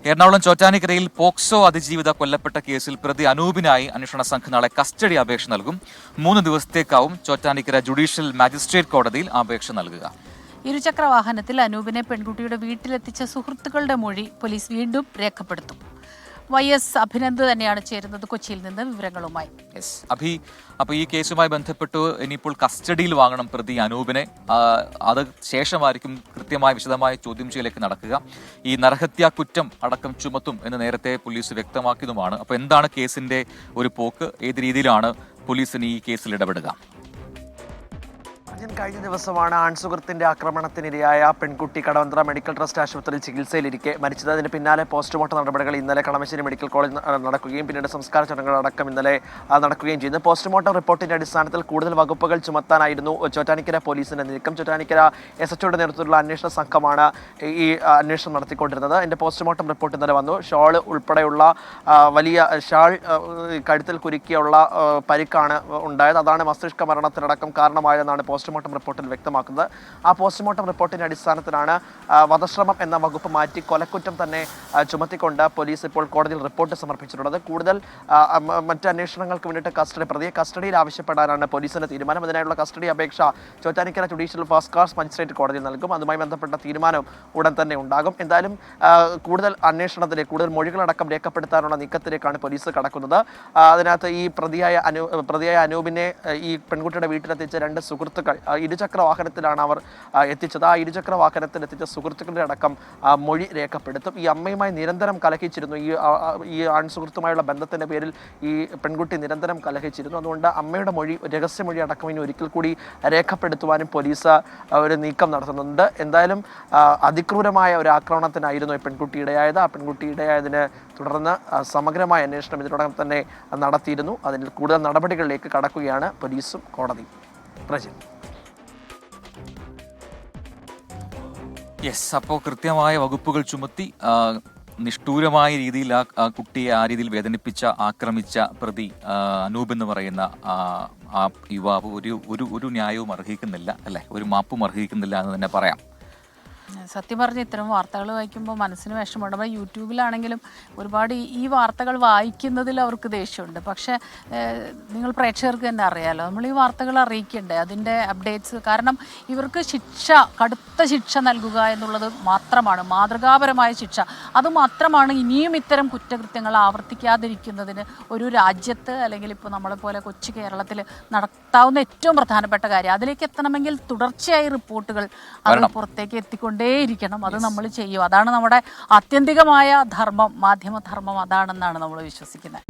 Ernakulam ചോറ്റാനിക്കരയിൽ POCSO അതിജീവിത കൊല്ലപ്പെട്ട കേസിൽ പ്രതി അനൂപിനായി അന്വേഷണ സംഘം നാളെ കസ്റ്റഡി അപേക്ഷ നൽകും. 3 ദിവസത്തേക്കാവും ചോറ്റാനിക്കര ജുഡീഷ്യൽ മാജിസ്ട്രേറ്റ് കോടതിയിൽ അപേക്ഷ നൽകുക. ഇരുചക്ര വാഹനത്തിൽ അനൂപിനെ പെൺകുട്ടിയുടെ വീട്ടിലെത്തിച്ച സുഹൃത്തുക്കളുടെ മൊഴി പോലീസ് വീണ്ടും രേഖപ്പെടുത്തും. YS അഭിനന്ദ് തന്നെയാണ് ചേരുന്നത് കൊച്ചിയിൽ നിന്ന് വിവരങ്ങളുമായി. അപ്പോൾ ഈ കേസുമായി ബന്ധപ്പെട്ട് ഇനിയിപ്പോൾ കസ്റ്റഡിയിൽ വാങ്ങണം പ്രതി അനൂപിനെ. അത് ശേഷമായിരിക്കും കൃത്യമായ വിശദമായ ചോദ്യം ചെയ്യലേക്ക് നടക്കുക. ഈ നരഹത്യാ കുറ്റം അടക്കം ചുമത്തും എന്ന് നേരത്തെ പോലീസ് വ്യക്തമാക്കിയതുമാണ്. അപ്പോൾ എന്താണ് കേസിന്റെ ഒരു പോക്ക്, ഏത് രീതിയിലാണ് പോലീസിന് ഈ കേസിൽ ഇടപെടുക? കഴിഞ്ഞ ദിവസമാണ് ആൺസുഹൃത്തിന്റെ ആക്രമണത്തിനിരയായ പെൺകുട്ടി കടവന്ത്ര മെഡിക്കൽ ട്രസ്റ്റ് ആശുപത്രിയിൽ ചികിത്സയിലിരിക്കെ മരിച്ചത്. അതിന് പിന്നാലെ പോസ്റ്റ്മോർട്ടം നടപടികൾ ഇന്നലെ കളമശ്ശേരി മെഡിക്കൽ കോളേജ് നടക്കുകയും പിന്നീട് സംസ്കാര ചടങ്ങുകളടക്കം ഇന്നലെ നടക്കുകയും ചെയ്യുന്നു. പോസ്റ്റ്മോർട്ടം റിപ്പോർട്ടിന്റെ അടിസ്ഥാനത്തിൽ കൂടുതൽ വകുപ്പുകൾ ചുമത്താനായിരുന്നു ചോറ്റാനിക്കര പോലീസിന്റെ നീക്കം. ചോറ്റാനിക്കര SHOയുടെ നേതൃത്വത്തിലുള്ള അന്വേഷണ സംഘമാണ് ഈ അന്വേഷണം നടത്തിക്കൊണ്ടിരുന്നത്. അതിന്റെ പോസ്റ്റ്മോർട്ടം റിപ്പോർട്ട് ഇന്നലെ വന്നു. ഷോൾ ഉൾപ്പെടെയുള്ള വലിയ ഷാൾ കഴുത്തിൽ കുരുക്കിയുള്ള പരിക്കാണ് ഉണ്ടായത്. അതാണ് മസ്തിഷ്ക മരണത്തിനടക്കം കാരണമായതെന്നാണ് പോസ്റ്റ്മോർട്ടം റിപ്പോർട്ടിൽ വ്യക്തമാക്കുന്നത്. ആ പോസ്റ്റ്മോർട്ടം റിപ്പോർട്ടിന്റെ അടിസ്ഥാനത്തിലാണ് വധശ്രമം എന്ന വകുപ്പ് മാറ്റി കൊലക്കുറ്റം തന്നെ ചുമത്തിക്കൊണ്ട് പോലീസ് ഇപ്പോൾ കോടതിയിൽ റിപ്പോർട്ട് സമർപ്പിച്ചിട്ടുള്ളത്. കൂടുതൽ മറ്റ് അന്വേഷണങ്ങൾക്ക് വേണ്ടിയിട്ട് പ്രതിയെ കസ്റ്റഡിയിൽ ആവശ്യപ്പെടാനാണ് പോലീസിന്റെ തീരുമാനം. അതിനായുള്ള കസ്റ്റഡി അപേക്ഷ Chottanikkara judicial first class magistrate കോടതിയിൽ നൽകും. അതുമായി ബന്ധപ്പെട്ട തീരുമാനം ഉടൻ തന്നെ ഉണ്ടാകും. എന്തായാലും കൂടുതൽ അന്വേഷണത്തിലേക്ക്, കൂടുതൽ മൊഴികളടക്കം രേഖപ്പെടുത്താനുള്ള നീക്കത്തിലേക്കാണ് പോലീസ് കടക്കുന്നത്. അതിനകത്ത് ഈ പ്രതിയായ അനൂപിനെ ഈ പെൺകുട്ടിയുടെ വീട്ടിലെത്തിച്ച 2 സുഹൃത്തുക്കൾ ഇരുചക്ര വാഹനത്തിലാണ് അവർ എത്തിച്ചത്. ആ ഇരുചക്ര വാഹനത്തിൽ എത്തിച്ച സുഹൃത്തുക്കളുടെ അടക്കം മൊഴി രേഖപ്പെടുത്തും. ഈ അമ്മയുമായി നിരന്തരം കലഹിച്ചിരുന്നു. ഈ ആൺസുഹൃത്തുമായുള്ള ബന്ധത്തിന്റെ പേരിൽ ഈ പെൺകുട്ടി നിരന്തരം കലഹിച്ചിരുന്നു. അതുകൊണ്ട് അമ്മയുടെ മൊഴി, രഹസ്യമൊഴി അടക്കം ഇനി ഒരിക്കൽ കൂടി രേഖപ്പെടുത്തുവാനും പോലീസ് ഒരു നീക്കം നടത്തുന്നുണ്ട്. എന്തായാലും അതിക്രൂരമായ ഒരു ആക്രമണത്തിനായിരുന്നു ഈ പെൺകുട്ടി ഇടയായത്. ആ പെൺകുട്ടി ഇടയായതിനെ തുടർന്ന് സമഗ്രമായ അന്വേഷണം ഇതിനോടകം തന്നെ നടത്തിയിരുന്നു. അതിൽ കൂടുതൽ നടപടികളിലേക്ക് കടക്കുകയാണ് പോലീസും കോടതിയും. അപ്പോൾ കൃത്യമായ വകുപ്പുകൾ ചുമത്തി നിഷ്ഠൂരമായ രീതിയിൽ ആ കുട്ടിയെ ആ രീതിയിൽ വേദനിപ്പിച്ച, ആക്രമിച്ച പ്രതി അനൂപ് എന്ന് പറയുന്ന ആ യുവാവ് ഒരു ന്യായവും അർഹിക്കുന്നില്ല, അല്ലെ? ഒരു മാപ്പും അർഹിക്കുന്നില്ല എന്ന് തന്നെ പറയാം. സത്യം പറഞ്ഞ് ഇത്തരം വാർത്തകൾ വായിക്കുമ്പോൾ മനസ്സിന് വിഷമമുണ്ട്. നമ്മൾ യൂട്യൂബിലാണെങ്കിലും ഒരുപാട് ഈ വാർത്തകൾ വായിക്കുന്നതിൽ അവർക്ക് ദേഷ്യമുണ്ട്. പക്ഷേ നിങ്ങൾ പ്രേക്ഷകർക്ക് തന്നെ അറിയാമല്ലോ, നമ്മൾ ഈ വാർത്തകൾ അറിയിക്കണ്ടേ, അതിൻ്റെ അപ്ഡേറ്റ്സ്. കാരണം ഇവർക്ക് കടുത്ത ശിക്ഷ നൽകുക എന്നുള്ളത് മാത്രമാണ്, മാതൃകാപരമായ ശിക്ഷ. അതുമാത്രമാണ് ഇനിയും ഇത്തരം കുറ്റകൃത്യങ്ങൾ ആവർത്തിക്കാതിരിക്കുന്നതിന് ഒരു രാജ്യത്ത്, അല്ലെങ്കിൽ ഇപ്പോൾ നമ്മളെപ്പോലെ കൊച്ചു കേരളത്തിൽ നടത്താവുന്ന ഏറ്റവും പ്രധാനപ്പെട്ട കാര്യം. അതിലേക്ക് എത്തണമെങ്കിൽ തുടർച്ചയായി റിപ്പോർട്ടുകൾ അത് പുറത്തേക്ക് എത്തിക്കൊണ്ടേയിരിക്കണം. അത് നമ്മൾ ചെയ്യും. അതാണ് നമ്മുടെ ആത്യന്തികമായ ധർമ്മം, മാധ്യമധർമ്മം അതാണെന്നാണ് നമ്മൾ വിശ്വസിക്കുന്നത്.